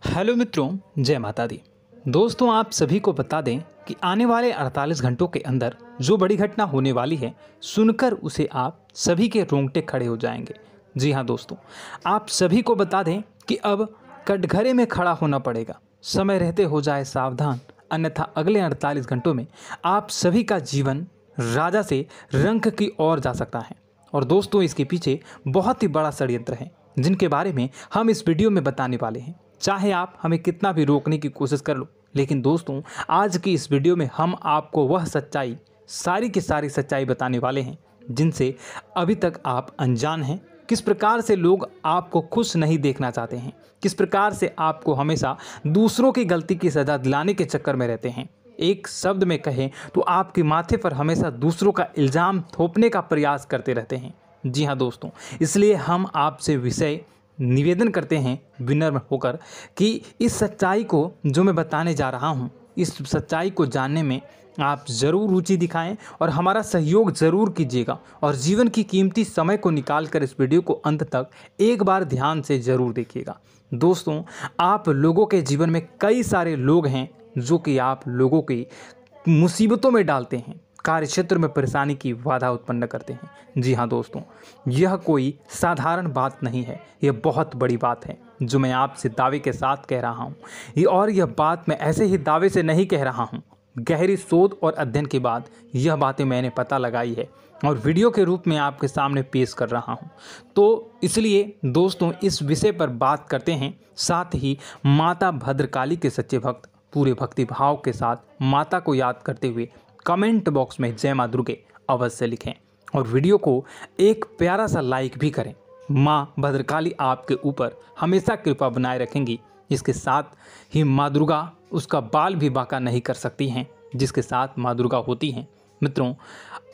Hello मित्रों, जय माता दी। दोस्तों, आप सभी को बता दें कि आने वाले 48 घंटों के अंदर जो बड़ी घटना होने वाली है, सुनकर उसे आप सभी के रोंगटे खड़े हो जाएंगे। जी हाँ दोस्तों, आप सभी को बता दें कि अब कटघरे में खड़ा होना पड़ेगा। समय रहते हो जाए सावधान, अन्यथा अगले 48 घंटों में आप सभी का जीवन राजा से रंक की ओर जा सकता है। और दोस्तों, इसके पीछे बहुत ही बड़ा षड्यंत्र है, जिनके बारे में हम इस वीडियो में बताने वाले हैं। चाहे आप हमें कितना भी रोकने की कोशिश कर लो, लेकिन दोस्तों, आज की इस वीडियो में हम आपको वह सच्चाई, सारी की सारी सच्चाई बताने वाले हैं जिनसे अभी तक आप अनजान हैं। किस प्रकार से लोग आपको खुश नहीं देखना चाहते हैं, किस प्रकार से आपको हमेशा दूसरों की गलती की सज़ा दिलाने के चक्कर में रहते हैं। एक शब्द में कहें तो आपके माथे पर हमेशा दूसरों का इल्ज़ाम थोपने का प्रयास करते रहते हैं। जी हाँ दोस्तों, इसलिए हम आपसे विषय निवेदन करते हैं विनम्र होकर कि इस सच्चाई को जो मैं बताने जा रहा हूँ, इस सच्चाई को जानने में आप ज़रूर रुचि दिखाएं और हमारा सहयोग ज़रूर कीजिएगा। और जीवन की कीमती समय को निकाल कर इस वीडियो को अंत तक एक बार ध्यान से ज़रूर देखिएगा। दोस्तों, आप लोगों के जीवन में कई सारे लोग हैं जो कि आप लोगों की मुसीबतों में डालते हैं, कार्य क्षेत्र में परेशानी की बाधा उत्पन्न करते हैं। जी हाँ दोस्तों, यह कोई साधारण बात नहीं है, यह बहुत बड़ी बात है जो मैं आपसे दावे के साथ कह रहा हूँ। यह बात मैं ऐसे ही दावे से नहीं कह रहा हूँ। गहरी शोध और अध्ययन के बाद यह बातें मैंने पता लगाई है और वीडियो के रूप में आपके सामने पेश कर रहा हूँ। तो इसलिए दोस्तों, इस विषय पर बात करते हैं। साथ ही माता भद्रकाली के सच्चे भक्त पूरे भक्ति भाव के साथ माता को याद करते हुए कमेंट बॉक्स में जय मां दुर्गे अवश्य लिखें और वीडियो को एक प्यारा सा लाइक भी करें। मां भद्रकाली आपके ऊपर हमेशा कृपा बनाए रखेंगी। इसके साथ ही मां दुर्गा उसका बाल भी बांका नहीं कर सकती हैं, जिसके साथ मां दुर्गा होती हैं। मित्रों,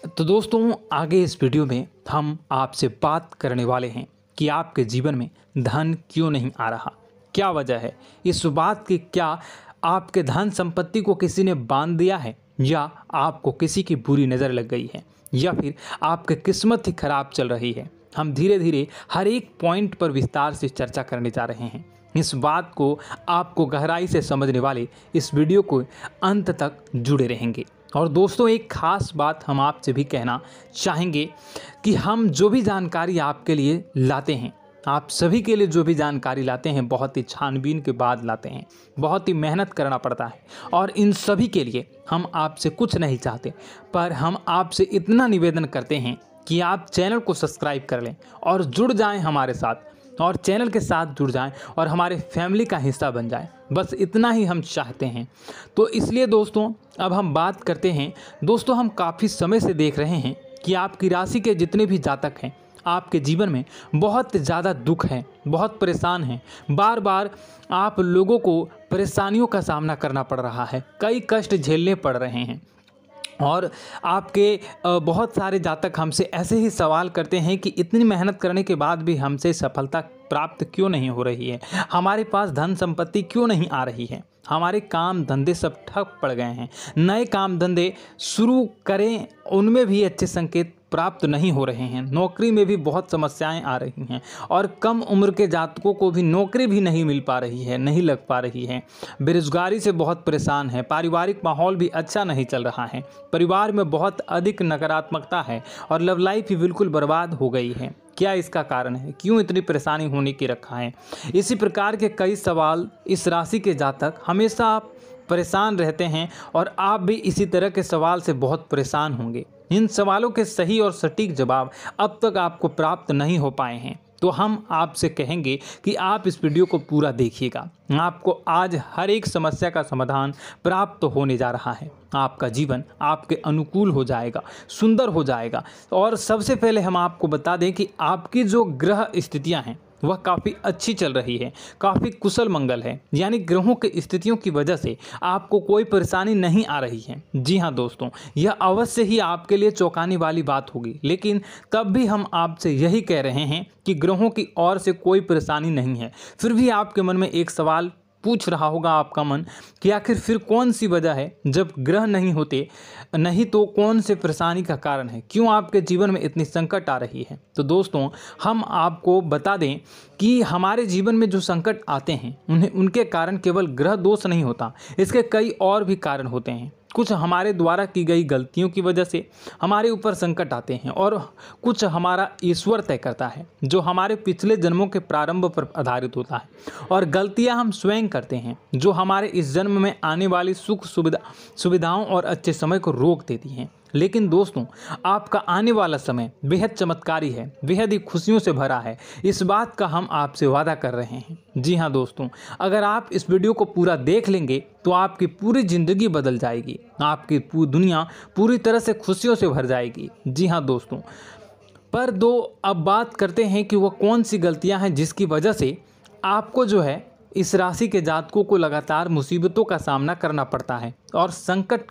तो दोस्तों, आगे इस वीडियो में हम आपसे बात करने वाले हैं कि आपके जीवन में धन क्यों नहीं आ रहा, क्या वजह है इस बात की। क्या आपके धन संपत्ति को किसी ने बांध दिया है, या आपको किसी की बुरी नज़र लग गई है, या फिर आपकी किस्मत ही खराब चल रही है। हम धीरे धीरे हर एक पॉइंट पर विस्तार से चर्चा करने जा रहे हैं। इस बात को आपको गहराई से समझने वाले इस वीडियो को अंत तक जुड़े रहेंगे। और दोस्तों, एक खास बात हम आपसे भी कहना चाहेंगे कि हम जो भी जानकारी आपके लिए लाते हैं, आप सभी के लिए जो भी जानकारी लाते हैं, बहुत ही छानबीन के बाद लाते हैं, बहुत ही मेहनत करना पड़ता है। और इन सभी के लिए हम आपसे कुछ नहीं चाहते, पर हम आपसे इतना निवेदन करते हैं कि आप चैनल को सब्सक्राइब कर लें और जुड़ जाएं हमारे साथ, और चैनल के साथ जुड़ जाएं और हमारे फैमिली का हिस्सा बन जाएं। बस इतना ही हम चाहते हैं। तो इसलिए दोस्तों, अब हम बात करते हैं। दोस्तों, हम काफ़ी समय से देख रहे हैं कि आपकी राशि के जितने भी जातक हैं, आपके जीवन में बहुत ज़्यादा दुख है, बहुत परेशान हैं। बार बार आप लोगों को परेशानियों का सामना करना पड़ रहा है, कई कष्ट झेलने पड़ रहे हैं। और आपके बहुत सारे जातक हमसे ऐसे ही सवाल करते हैं कि इतनी मेहनत करने के बाद भी हमसे सफलता प्राप्त क्यों नहीं हो रही है, हमारे पास धन संपत्ति क्यों नहीं आ रही है, हमारे काम धंधे सब ठप पड़ गए हैं, नए काम धंधे शुरू करें उनमें भी अच्छे संकेत प्राप्त नहीं हो रहे हैं, नौकरी में भी बहुत समस्याएं आ रही हैं, और कम उम्र के जातकों को भी नौकरी भी नहीं मिल पा रही है, नहीं लग पा रही है, बेरोजगारी से बहुत परेशान है, पारिवारिक माहौल भी अच्छा नहीं चल रहा है, परिवार में बहुत अधिक नकारात्मकता है, और लव लाइफ भी बिल्कुल बर्बाद हो गई है। क्या इसका कारण है, क्यों इतनी परेशानी होने की रखा है? इसी प्रकार के कई सवाल इस राशि के जातक हमेशा आप परेशान रहते हैं, और आप भी इसी तरह के सवाल से बहुत परेशान होंगे। इन सवालों के सही और सटीक जवाब अब तक आपको प्राप्त नहीं हो पाए हैं, तो हम आपसे कहेंगे कि आप इस वीडियो को पूरा देखिएगा। आपको आज हर एक समस्या का समाधान प्राप्त होने जा रहा है। आपका जीवन आपके अनुकूल हो जाएगा, सुंदर हो जाएगा। और सबसे पहले हम आपको बता दें कि आपकी जो ग्रह स्थितियां हैं वह काफ़ी अच्छी चल रही है, काफ़ी कुशल मंगल है, यानी ग्रहों की स्थितियों की वजह से आपको कोई परेशानी नहीं आ रही है। जी हाँ दोस्तों, यह अवश्य ही आपके लिए चौंकाने वाली बात होगी, लेकिन तब भी हम आपसे यही कह रहे हैं कि ग्रहों की ओर से कोई परेशानी नहीं है। फिर भी आपके मन में एक सवाल पूछ रहा होगा आपका मन कि आखिर फिर कौन सी वजह है, जब ग्रह नहीं होते नहीं तो कौन से परेशानी का कारण है, क्यों आपके जीवन में इतनी संकट आ रही है। तो दोस्तों हम आपको बता दें कि हमारे जीवन में जो संकट आते हैं उनके कारण केवल ग्रह दोष नहीं होता, इसके कई और भी कारण होते हैं। कुछ हमारे द्वारा की गई गलतियों की वजह से हमारे ऊपर संकट आते हैं और कुछ हमारा ईश्वर तय करता है, जो हमारे पिछले जन्मों के प्रारंभ पर आधारित होता है। और गलतियां हम स्वयं करते हैं, जो हमारे इस जन्म में आने वाली सुख सुविधाओं और अच्छे समय को रोक देती हैं। लेकिन दोस्तों आपका आने वाला समय बेहद चमत्कारी है, बेहद ही खुशियों से भरा है, इस बात का हम आपसे वादा कर रहे हैं। जी हाँ दोस्तों, अगर आप इस वीडियो को पूरा देख लेंगे तो आपकी पूरी ज़िंदगी बदल जाएगी, आपकी पूरी दुनिया पूरी तरह से खुशियों से भर जाएगी। जी हाँ दोस्तों, पर अब बात करते हैं कि वह कौन सी गलतियाँ हैं जिसकी वजह से आपको जो है इस राशि के जातकों को लगातार मुसीबतों का सामना करना पड़ता है और संकट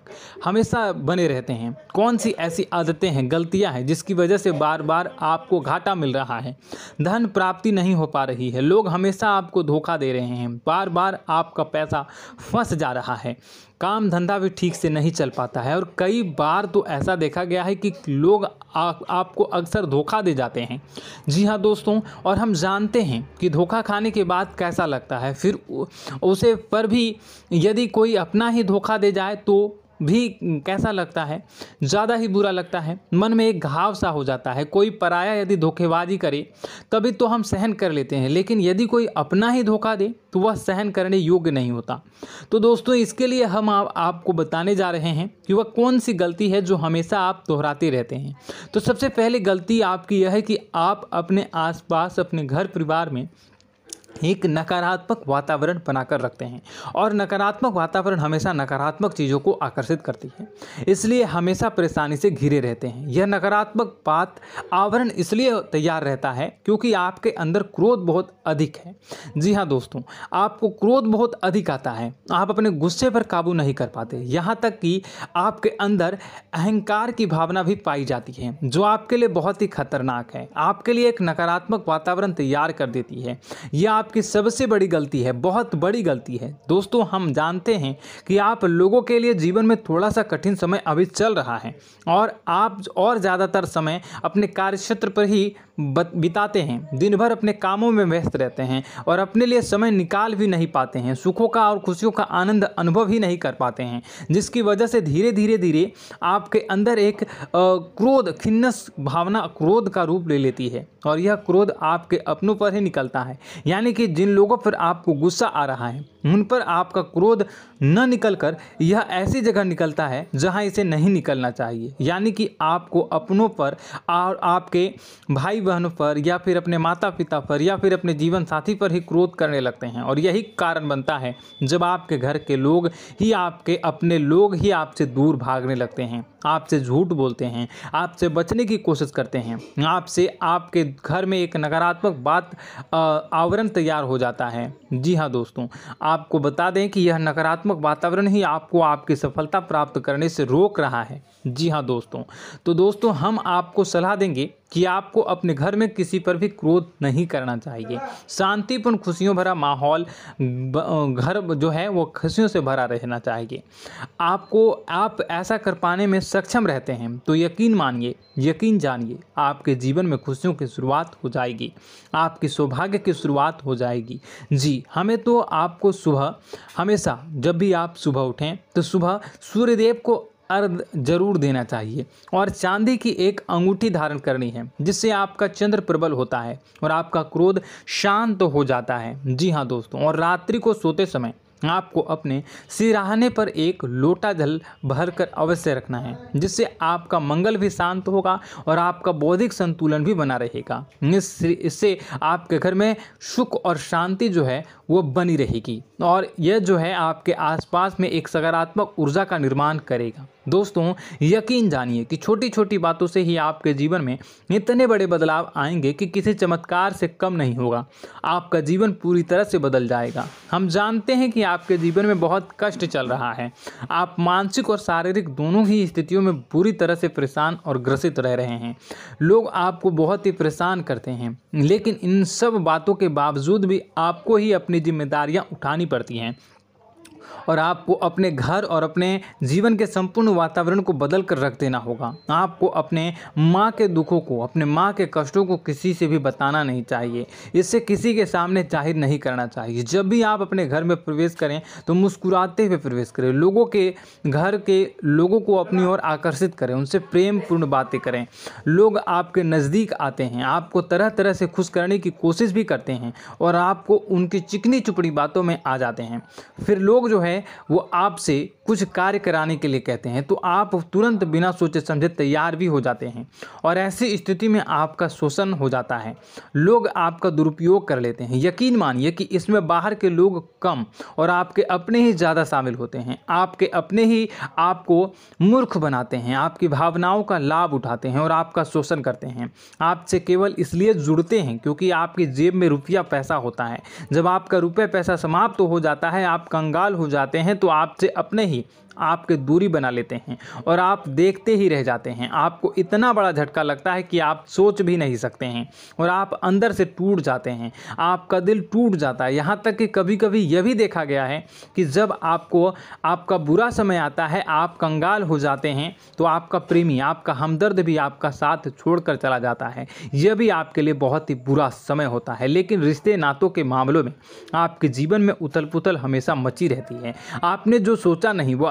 हमेशा बने रहते हैं। कौन सी ऐसी आदतें हैं, गलतियां हैं जिसकी वजह से बार बार आपको घाटा मिल रहा है, धन प्राप्ति नहीं हो पा रही है, लोग हमेशा आपको धोखा दे रहे हैं, बार बार आपका पैसा फंस जा रहा है, काम धंधा भी ठीक से नहीं चल पाता है और कई बार तो ऐसा देखा गया है कि लोग आपको अक्सर धोखा दे जाते हैं। जी हाँ दोस्तों, और हम जानते हैं कि धोखा खाने के बाद कैसा लगता है, फिर उसे पर भी यदि कोई अपना ही धोखा दे जाए तो भी कैसा लगता है, ज़्यादा ही बुरा लगता है, मन में एक घाव सा हो जाता है। कोई पराया यदि धोखेबाजी करे तभी तो हम सहन कर लेते हैं, लेकिन यदि कोई अपना ही धोखा दे तो वह सहन करने योग्य नहीं होता। तो दोस्तों इसके लिए हम आपको बताने जा रहे हैं कि वह कौन सी गलती है जो हमेशा आप दोहराते रहते हैं। तो सबसे पहले गलती आपकी यह है कि आप अपने आसपास, अपने घर परिवार में एक नकारात्मक वातावरण बनाकर रखते हैं और नकारात्मक वातावरण हमेशा नकारात्मक चीज़ों को आकर्षित करती है, इसलिए हमेशा परेशानी से घिरे रहते हैं। यह नकारात्मक आवरण इसलिए तैयार रहता है क्योंकि आपके अंदर क्रोध बहुत अधिक है। जी हाँ दोस्तों, आपको क्रोध बहुत अधिक आता है, आप अपने गुस्से पर काबू नहीं कर पाते, यहाँ तक कि आपके अंदर अहंकार की भावना भी पाई जाती है, जो आपके लिए बहुत ही खतरनाक है, आपके लिए एक नकारात्मक वातावरण तैयार कर देती है। यह आपकी सबसे बड़ी गलती है, बहुत बड़ी गलती है। दोस्तों हम जानते हैं कि आप लोगों के लिए जीवन में थोड़ा सा कठिन समय अभी चल रहा है और आप और ज़्यादातर समय अपने कार्यक्षेत्र पर ही बिताते हैं, दिन भर अपने कामों में व्यस्त रहते हैं और अपने लिए समय निकाल भी नहीं पाते हैं, सुखों का और खुशियों का आनंद अनुभव ही नहीं कर पाते हैं, जिसकी वजह से धीरे धीरे आपके अंदर एक क्रोध, खिन्नस भावना क्रोध का रूप ले लेती है और यह क्रोध आपके अपनों पर ही निकलता है। यानी कि जिन लोगों पर आपको गुस्सा आ रहा है उन पर आपका क्रोध न निकलकर यह ऐसी जगह निकलता है जहां इसे नहीं निकलना चाहिए, यानी कि आपको अपनों पर और आपके भाई बहनों पर या फिर अपने माता पिता पर या फिर अपने जीवन साथी पर ही क्रोध करने लगते हैं। और यही कारण बनता है जब आपके घर के लोग ही, आपके अपने लोग ही आपसे दूर भागने लगते हैं, आपसे झूठ बोलते हैं, आपसे बचने की कोशिश करते हैं, आपके घर में एक नकारात्मक आवरण तैयार हो जाता है। जी हाँ दोस्तों, आपको बता दें कि यह नकारात्मक वातावरण ही आपको आपकी सफलता प्राप्त करने से रोक रहा है। जी हाँ दोस्तों, तो दोस्तों हम आपको सलाह देंगे कि आपको अपने घर में किसी पर भी क्रोध नहीं करना चाहिए। शांतिपूर्ण खुशियों भरा माहौल, घर जो है वो खुशियों से भरा रहना चाहिए। आप ऐसा कर पाने में सक्षम रहते हैं तो यकीन मानिए, यकीन जानिए, आपके जीवन में खुशियों की शुरुआत हो जाएगी, आपकी सौभाग्य की शुरुआत हो जाएगी। जी, हमें तो आपको सुबह, हमेशा जब भी आप सुबह उठें तो सुबह सूर्यदेव को अर्घ जरूर देना चाहिए और चांदी की एक अंगूठी धारण करनी है, जिससे आपका चंद्र प्रबल होता है और आपका क्रोध शांत हो जाता है। जी हाँ दोस्तों, और रात्रि को सोते समय आपको अपने सिरहाने पर एक लोटा जल भरकर अवश्य रखना है, जिससे आपका मंगल भी शांत होगा और आपका बौद्धिक संतुलन भी बना रहेगा। इससे आपके घर में सुख और शांति जो है वो बनी रहेगी और यह जो है आपके आसपास में एक सकारात्मक ऊर्जा का निर्माण करेगा। दोस्तों यकीन जानिए कि छोटी छोटी बातों से ही आपके जीवन में इतने बड़े बदलाव आएंगे कि किसी चमत्कार से कम नहीं होगा। आपका जीवन पूरी तरह से बदल जाएगा। हम जानते हैं कि आपके जीवन में बहुत कष्ट चल रहा है। आप मानसिक और शारीरिक दोनों ही स्थितियों में बुरी तरह से परेशान और ग्रसित रह रहे हैं। लोग आपको बहुत ही परेशान करते हैं, लेकिन इन सब बातों के बावजूद भी आपको ही अपनी जिम्मेदारियां उठानी पड़ती हैं और आपको अपने घर और अपने जीवन के संपूर्ण वातावरण को बदल कर रख देना होगा। आपको अपने माँ के दुखों को, अपने माँ के कष्टों को किसी से भी बताना नहीं चाहिए। इससे किसी के सामने जाहिर नहीं करना चाहिए। जब भी आप अपने घर में प्रवेश करें तो मुस्कुराते हुए प्रवेश करें। लोगों के घर के लोगों को अपनी ओर आकर्षित करें, उनसे प्रेमपूर्ण बातें करें। लोग आपके नज़दीक आते हैं, आपको तरह तरह से खुश करने की कोशिश भी करते हैं और आपको उनकी चिकनी चुपड़ी बातों में आ जाते हैं। फिर लोग जो है वो आपसे कुछ कार्य कराने के लिए कहते हैं तो आप तुरंत बिना सोचे समझे तैयार भी हो जाते हैं और ऐसी स्थिति में आपका शोषण हो जाता है। लोग आपका दुरुपयोग कर लेते हैं। यकीन मानिए कि इसमें बाहर के लोग कम और आपके अपने ही ज़्यादा शामिल होते हैं। आपके अपने ही आपको मूर्ख बनाते हैं, आपकी भावनाओं का लाभ उठाते हैं और आपका शोषण करते हैं। आपसे केवल इसलिए जुड़ते हैं क्योंकि आपकी जेब में रुपया पैसा होता है। जब आपका रुपया पैसा समाप्त हो जाता है, आप कंगाल हो जाते हैं तो आपसे अपने ही आपके दूरी बना लेते हैं और आप देखते ही रह जाते हैं। आपको इतना बड़ा झटका लगता है कि आप सोच भी नहीं सकते हैं और आप अंदर से टूट जाते हैं। आपका दिल टूट जाता है। यहाँ तक कि कभी कभी यह भी देखा गया है कि जब आपको आपका बुरा समय आता है, आप कंगाल हो जाते हैं तो आपका प्रेमी, आपका हमदर्द भी आपका साथ छोड़कर चला जाता है। यह भी आपके लिए बहुत ही बुरा समय होता है। लेकिन रिश्ते नातों के मामलों में आपके जीवन में उथल पुथल हमेशा मची रहती है। आपने जो सोचा नहीं वो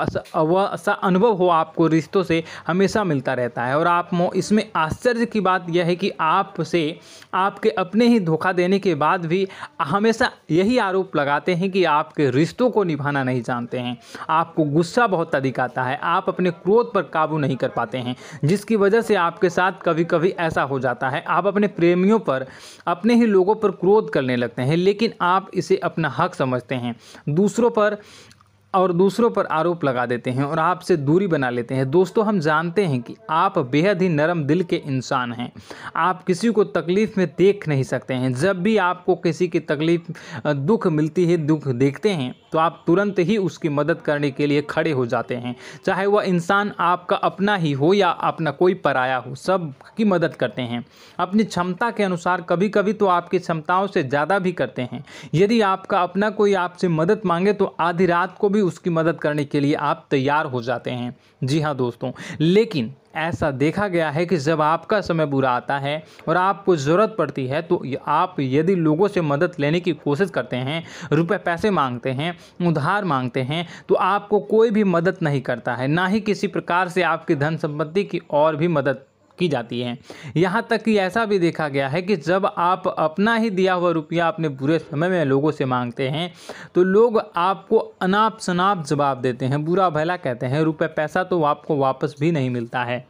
ऐसा अनुभव हो आपको रिश्तों से हमेशा मिलता रहता है। और आप इसमें आश्चर्य की बात यह है कि आपसे आपके अपने ही धोखा देने के बाद भी हमेशा यही आरोप लगाते हैं कि आपके रिश्तों को निभाना नहीं जानते हैं। आपको गुस्सा बहुत अधिक आता है, आप अपने क्रोध पर काबू नहीं कर पाते हैं, जिसकी वजह से आपके साथ कभी कभी ऐसा हो जाता है आप अपने प्रेमियों पर, अपने ही लोगों पर क्रोध करने लगते हैं। लेकिन आप इसे अपना हक समझते हैं, दूसरों पर आरोप लगा देते हैं और आपसे दूरी बना लेते हैं। दोस्तों हम जानते हैं कि आप बेहद ही नरम दिल के इंसान हैं। आप किसी को तकलीफ़ में देख नहीं सकते हैं। जब भी आपको किसी की तकलीफ़, दुख मिलती है, दुख देखते हैं तो आप तुरंत ही उसकी मदद करने के लिए खड़े हो जाते हैं। चाहे वह इंसान आपका अपना ही हो या अपना कोई पराया हो, सब की मदद करते हैं अपनी क्षमता के अनुसार। कभी कभी तो आपकी क्षमताओं से ज़्यादा भी करते हैं। यदि आपका अपना कोई आपसे मदद मांगे तो आधी रात को भी उसकी मदद करने के लिए आप तैयार हो जाते हैं। जी हाँ दोस्तों, लेकिन ऐसा देखा गया है कि जब आपका समय बुरा आता है और आपको ज़रूरत पड़ती है तो आप यदि लोगों से मदद लेने की कोशिश करते हैं, रुपए पैसे मांगते हैं, उधार मांगते हैं, तो आपको कोई भी मदद नहीं करता है। ना ही किसी प्रकार से आपकी धन संपत्ति की और भी मदद की जाती है। यहाँ तक कि ऐसा भी देखा गया है कि जब आप अपना ही दिया हुआ रुपया अपने बुरे समय में लोगों से मांगते हैं तो लोग आपको अनाप शनाप जवाब देते हैं, बुरा भला कहते हैं। रुपये पैसा तो आपको वापस भी नहीं मिलता है।